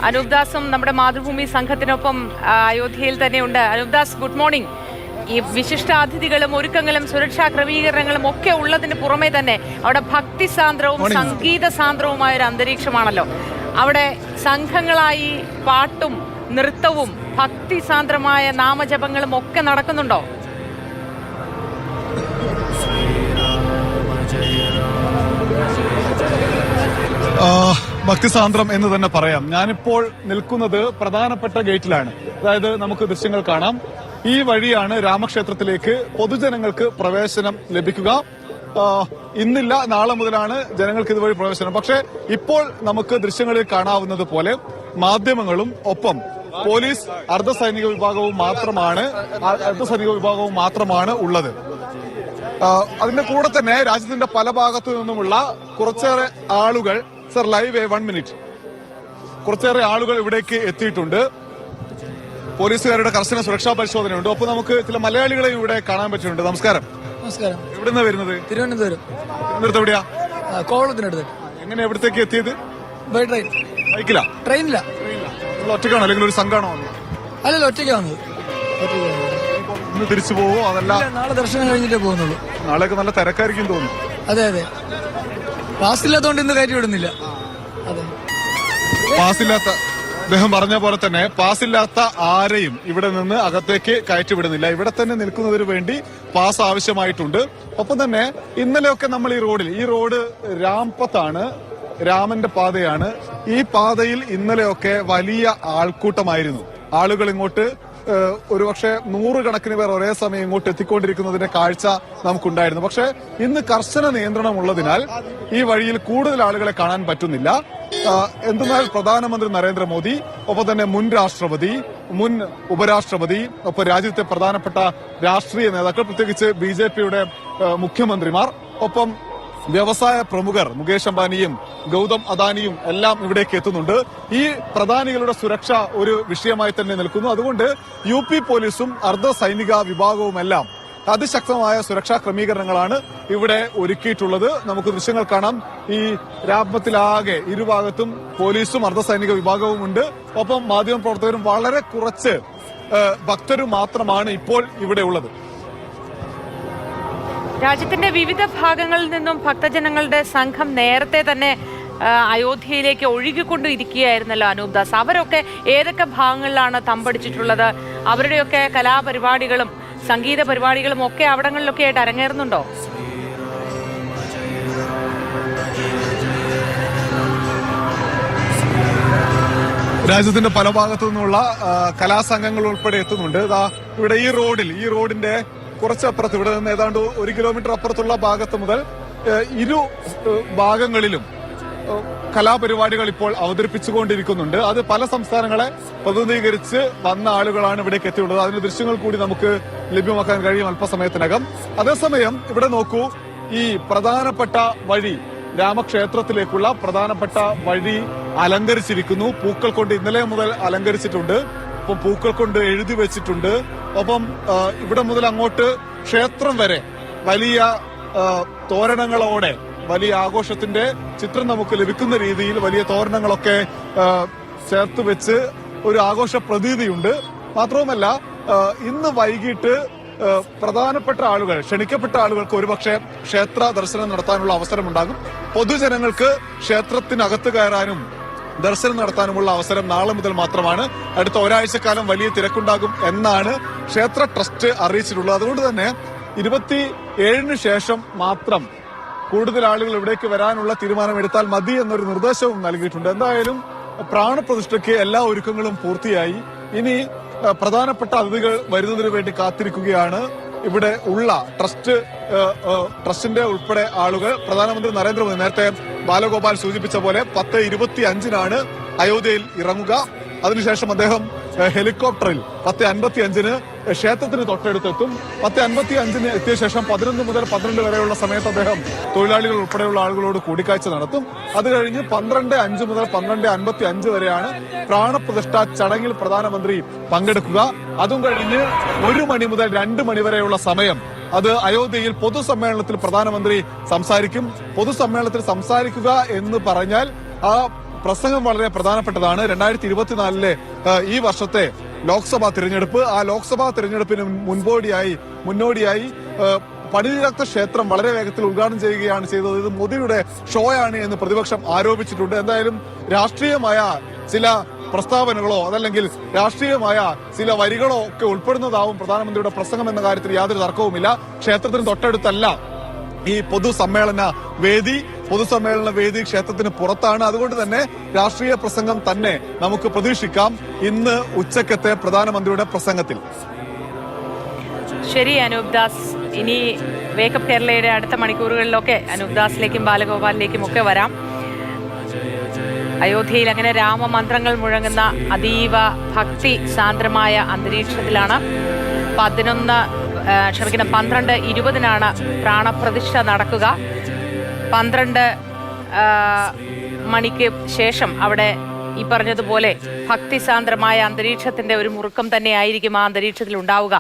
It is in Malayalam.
അനൂപ് ദാസും നമ്മുടെ മാതൃഭൂമി സംഘത്തിനൊപ്പം അയോധ്യയിൽ തന്നെയുണ്ട്. Anoop Das, good morning. ഈ വിശിഷ്ടാതിഥികളും ഒരുക്കങ്ങളും സുരക്ഷാ ക്രമീകരണങ്ങളും ഒക്കെ ഉള്ളതിന് പുറമെ തന്നെ അവിടെ ഭക്തിസാന്ദ്രവും സംഗീത സാന്ദ്രവുമായ ഒരു അന്തരീക്ഷമാണല്ലോ. അവിടെ സംഘങ്ങളായി പാട്ടും നൃത്തവും ഭക്തിസാന്ദ്രമായ നാമജപങ്ങളും ഒക്കെ നടക്കുന്നുണ്ടോ? ഭക്തിസാന്ദ്രം എന്ന് തന്നെ പറയാം. ഞാനിപ്പോൾ നിൽക്കുന്നത് പ്രധാനപ്പെട്ട ഗേറ്റിലാണ്. അതായത് നമുക്ക് ദൃശ്യങ്ങൾ കാണാം. ഈ വഴിയാണ് രാമക്ഷേത്രത്തിലേക്ക് പൊതുജനങ്ങൾക്ക് പ്രവേശനം ലഭിക്കുക. ഇന്നില്ല, നാളെ മുതലാണ് ജനങ്ങൾക്ക് ഇതുവഴി പ്രവേശനം. പക്ഷേ ഇപ്പോൾ നമുക്ക് ദൃശ്യങ്ങളിൽ കാണാവുന്നത് പോലെ മാധ്യമങ്ങളും ഒപ്പം പോലീസ് അർദ്ധസൈനിക വിഭാഗവും മാത്രമാണ് ഉള്ളത്. അതിന്റെ കൂടെ തന്നെ രാജ്യത്തിന്റെ പല ഭാഗത്തു നിന്നുമുള്ള കുറച്ചേറെ ആളുകൾ, സർ ലൈവ് 1 മിനിറ്റ്, കുറച്ചേറെ ആളുകൾ ഇവിടേക്ക് എത്തിയിട്ടുണ്ട്. പോലീസുകാരുടെ കർശന സുരക്ഷാ പരിശോധനയുണ്ട്. ഒപ്പം നമുക്ക് ചില മലയാളികളെയും ഇവിടെ കാണാൻ പറ്റുന്നുണ്ട്. നമസ്കാരം. നമസ്കാരം. എവിടുന്നാ വരുന്നത്? തിരുവനന്തപുരം. എവിടെയാ? കോവളത്തിനടുത്ത്. എങ്ങനെ എവിടത്തേക്ക് എത്തിയത്? By train. ബൈക്കിലാ? ട്രെയിനില്ല. ഒറ്റയ്ക്കാണോ അല്ലെങ്കിൽ ഒരു സംഘമാണോ വന്നത്? അല്ലല്ല, ഒറ്റയ്ക്ക് വന്നത്. ഇന്ന് തിരിച്ചു പോവോ? അതല്ല, നാളെ ദർശനം കഴിഞ്ഞിട്ടേ പോകുന്നുള്ളൂ. നാളെയൊക്കെ നല്ല തിരക്കായിരിക്കും തോന്നുന്നു. അതെ അതെ, പാസ് ഇല്ലാത്തതുകൊണ്ട് ഇന്ന് കയറ്റി വിടുന്നില്ല. അതെ, പാസില്ലാത്ത, അദ്ദേഹം പറഞ്ഞ പോലെ തന്നെ പാസില്ലാത്ത ആരെയും ഇവിടെ നിന്ന് അകത്തേക്ക് കയറ്റി വിടുന്നില്ല. ഇവിടെ തന്നെ നിൽക്കുന്നതിന് വേണ്ടി പാസ് ആവശ്യമായിട്ടുണ്ട്. ഒപ്പം തന്നെ ഇന്നലെയൊക്കെ നമ്മൾ ഈ റോഡ് രാംപത്താണ്, രാമന്റെ പാതയാണ്. ഈ പാതയിൽ ഇന്നലെയൊക്കെ വലിയ ആൾക്കൂട്ടമായിരുന്നു. ആളുകൾ ഇങ്ങോട്ട് ഒരുപക്ഷെ 100 കണക്കിന് പേർ ഒരേ സമയം ഇങ്ങോട്ട് എത്തിക്കൊണ്ടിരിക്കുന്നതിന്റെ കാഴ്ച നമുക്കുണ്ടായിരുന്നു. പക്ഷെ ഇന്ന് കർശന നിയന്ത്രണം ഉള്ളതിനാൽ ഈ വഴിയിൽ കൂടുതൽ ആളുകളെ കാണാൻ പറ്റുന്നില്ല. എന്തെന്നാൽ പ്രധാനമന്ത്രി നരേന്ദ്രമോദി, ഒപ്പം തന്നെ മുൻ രാഷ്ട്രപതി, മുൻ ഉപരാഷ്ട്രപതി, ഒപ്പം രാജ്യത്തെ പ്രധാനപ്പെട്ട രാഷ്ട്രീയ നേതാക്കൾ, പ്രത്യേകിച്ച് BJPയുടെ മുഖ്യമന്ത്രിമാർ, ഒപ്പം വ്യവസായ പ്രമുഖർ മുകേഷ് അംബാനിയും ഗൗതം അദാനിയും എല്ലാം ഇവിടേക്ക് എത്തുന്നുണ്ട്. ഈ പ്രധാനികളുടെ സുരക്ഷ ഒരു വിഷയമായി തന്നെ നിൽക്കുന്നു. അതുകൊണ്ട് UP പോലീസും അർദ്ധസൈനിക വിഭാഗവുമെല്ലാം അതിശക്തമായ സുരക്ഷാ ക്രമീകരണങ്ങളാണ് ഇവിടെ ഒരുക്കിയിട്ടുള്ളത്. നമുക്ക് ദൃശ്യങ്ങൾ കാണാം. ഈ രാമത്തിലാകെ ഇരുഭാഗത്തും പോലീസും അർദ്ധസൈനിക വിഭാഗവും ഉണ്ട്. ഒപ്പം മാധ്യമപ്രവർത്തകരും വളരെ കുറച്ച് ഭക്തരും മാത്രമാണ് ഇപ്പോൾ ഇവിടെ ഉള്ളത്. രാജ്യത്തിന്റെ വിവിധ ഭാഗങ്ങളിൽ നിന്നും ഭക്തജനങ്ങളുടെ സംഘം നേരത്തെ തന്നെ അയോധ്യയിലേക്ക് ഒഴുകിക്കൊണ്ടിരിക്കുകയായിരുന്നല്ലോ അനൂപ് ദാസ്. അവരൊക്കെ ഏതൊക്കെ ഭാഗങ്ങളിലാണ് തമ്പടിച്ചിട്ടുള്ളത്? അവരുടെയൊക്കെ കലാപരിപാടികളും സംഗീത പരിപാടികളും ഒക്കെ അവിടങ്ങളിലൊക്കെ ആയിട്ട് അരങ്ങേറുന്നുണ്ടോ? രാജ്യത്തിന്റെ പല ഭാഗത്തു നിന്നുള്ള കലാസംഘങ്ങൾ ഉൾപ്പെടെ എത്തുന്നുണ്ട്. ഇവിടെ ഈ റോഡിന്റെ കുറച്ചപ്പുറത്ത്, ഇവിടെ നിന്ന് ഏതാണ്ട് 1 കിലോമീറ്റർ അപ്പുറത്തുള്ള ഭാഗത്ത് മുതൽ ഇരു ഭാഗങ്ങളിലും കലാപരിപാടികൾ ഇപ്പോൾ അവതരിപ്പിച്ചുകൊണ്ടിരിക്കുന്നുണ്ട്. അത് പല സംസ്ഥാനങ്ങളെ പ്രതിനിധീകരിച്ച് വന്ന ആളുകളാണ് ഇവിടേക്ക് എത്തിയുള്ളത്. അതിന്റെ ദൃശ്യങ്ങൾ കൂടി നമുക്ക് ലഭ്യമാക്കാൻ കഴിയും അല്പസമയത്തിനകം. അതേസമയം ഇവിടെ നോക്കൂ, ഈ പ്രധാനപ്പെട്ട വഴി, രാമക്ഷേത്രത്തിലേക്കുള്ള പ്രധാനപ്പെട്ട വഴി അലങ്കരിച്ചിരിക്കുന്നു. പൂക്കൾ കൊണ്ട് ഇന്നലെ മുതൽ അലങ്കരിച്ചിട്ടുണ്ട്. ഒപ്പം പൂക്കൾ കൊണ്ട് എഴുതി വെച്ചിട്ടുണ്ട്. ഒപ്പം ഇവിടെ മുതൽ അങ്ങോട്ട് ക്ഷേത്രം വരെ വലിയ തോരണങ്ങളോടെ, വലിയ ആഘോഷത്തിന്റെ ചിത്രം നമുക്ക് ലഭിക്കുന്ന രീതിയിൽ വലിയ തോരണങ്ങളൊക്കെ ചേർത്ത് വെച്ച് ഒരു ആഘോഷ പ്രതീതിയുണ്ട്. മാത്രവുമല്ല, ഇന്ന് വൈകിട്ട് പ്രധാനപ്പെട്ട ആളുകൾ, ക്ഷണിക്കപ്പെട്ട ആളുകൾക്ക് ഒരുപക്ഷെ ക്ഷേത്ര ദർശനം നടത്താനുള്ള അവസരമുണ്ടാകും. പൊതുജനങ്ങൾക്ക് ക്ഷേത്രത്തിനകത്ത് കയറാനും ദർശനം നടത്താനുമുള്ള അവസരം നാളെ മുതൽ മാത്രമാണ്. അടുത്ത ഒരാഴ്ചക്കാലം വലിയ തിരക്കുണ്ടാകും എന്നാണ് ക്ഷേത്ര ട്രസ്റ്റ് അറിയിച്ചിട്ടുള്ളത്. അതുകൊണ്ട് തന്നെ 27-ന് ശേഷം മാത്രം കൂടുതൽ ആളുകൾ ഇവിടേക്ക് വരാനുള്ള തീരുമാനമെടുത്താൽ മതി എന്നൊരു നിർദ്ദേശവും നൽകിയിട്ടുണ്ട്. എന്തായാലും പ്രാണപ്രതിഷ്ഠയ്ക്ക് എല്ലാ ഒരുക്കങ്ങളും പൂർത്തിയായി. ഇനി പ്രധാനപ്പെട്ട അതിഥികൾ വരുന്നതിന് വേണ്ടി കാത്തിരിക്കുകയാണ് ഇവിടെ ഉള്ള ട്രസ്റ്റിന്റെ ഉൾപ്പെടെ ആളുകൾ. പ്രധാനമന്ത്രി നരേന്ദ്രമോദി നേരത്തെ ബാലഗോപാൽ സൂചിപ്പിച്ച പോലെ 10:25-നാണ് അയോധ്യയിൽ ഇറങ്ങുക. അതിനുശേഷം അദ്ദേഹം ഹെലികോപ്റ്ററിൽ 10:55-ന് ക്ഷേത്രത്തിന് തൊട്ടടുത്തെത്തും. 10:55-ന് എത്തിയ ശേഷം 11 മുതൽ 12 വരെയുള്ള സമയത്ത് അദ്ദേഹം തൊഴിലാളികൾ ഉൾപ്പെടെയുള്ള ആളുകളോട് കൂടിക്കാഴ്ച നടത്തും. അത് കഴിഞ്ഞ് 12:05 മുതൽ 12:55 വരെയാണ് പ്രാണപ്രതിഷ്ഠ ചടങ്ങിൽ പ്രധാനമന്ത്രി പങ്കെടുക്കുക. അതും കഴിഞ്ഞ് 1 മണി മുതൽ 2 മണി വരെയുള്ള സമയം അത് അയോധ്യയിൽ പൊതുസമ്മേളനത്തിൽ പ്രധാനമന്ത്രി സംസാരിക്കും. പൊതുസമ്മേളനത്തിൽ സംസാരിക്കുക എന്ന് പറഞ്ഞാൽ ആ പ്രസംഗം വളരെ പ്രധാനപ്പെട്ടതാണ്. 2024 ഈ വർഷത്തെ ലോക്സഭാ തിരഞ്ഞെടുപ്പ്, ആ ലോക്സഭാ തിരഞ്ഞെടുപ്പിന് മുന്നോടിയായി പണിതിരക്ത ക്ഷേത്രം വളരെ വേഗത്തിൽ ഉദ്ഘാടനം ചെയ്യുകയാണ് ചെയ്തത്. ഇത് മോദിയുടെ ഷോയാണ് എന്ന് പ്രതിപക്ഷം ആരോപിച്ചിട്ടുണ്ട്. എന്തായാലും രാഷ്ട്രീയമായ ചില പ്രസ്താവനകളോ അതല്ലെങ്കിൽ രാഷ്ട്രീയമായ ചില വരികളോ ഒക്കെ ഉൾപ്പെടുന്നതാവും പ്രധാനമന്ത്രിയുടെ പ്രസംഗം എന്ന കാര്യത്തിൽ യാതൊരു തർക്കവുമില്ല. ക്ഷേത്രത്തിന് തൊട്ടടുത്തല്ല ഈ പൊതുസമ്മേളന വേദി ക്ഷേത്രത്തിന് പുറത്താണ്. അതുകൊണ്ട് തന്നെ രാഷ്ട്രീയ പ്രസംഗം തന്നെ നമുക്ക് പ്രതീക്ഷിക്കാം ഇന്ന് ഉച്ചക്കത്തെ പ്രധാനമന്ത്രിയുടെ പ്രസംഗത്തിൽ. ശരി അനൂപ് ദാസ്, ഇനി വേക്കപ്പ് കേരളയുടെ അടുത്ത മണിക്കൂറുകളിലൊക്കെ അനൂപ് ദാസിലേക്കും ബാലഗോപാലിലേക്കും ഒക്കെ വരാം. അയോധ്യയിൽ അങ്ങനെ രാമമന്ത്രങ്ങൾ മുഴങ്ങുന്ന അതീവ ഭക്തി സാന്ദ്രമായ അന്തരീക്ഷത്തിലാണ് 12:20 പ്രാണപ്രതിഷ്ഠ നടക്കുക. 12 മണിക്ക് ശേഷം അവിടെ ഈ പറഞ്ഞതുപോലെ ഭക്തിസാന്ദ്രമായ അന്തരീക്ഷത്തിന്റെ ഒരു മുറുക്കം തന്നെ ആയിരിക്കും ആ അന്തരീക്ഷത്തിൽ ഉണ്ടാവുക.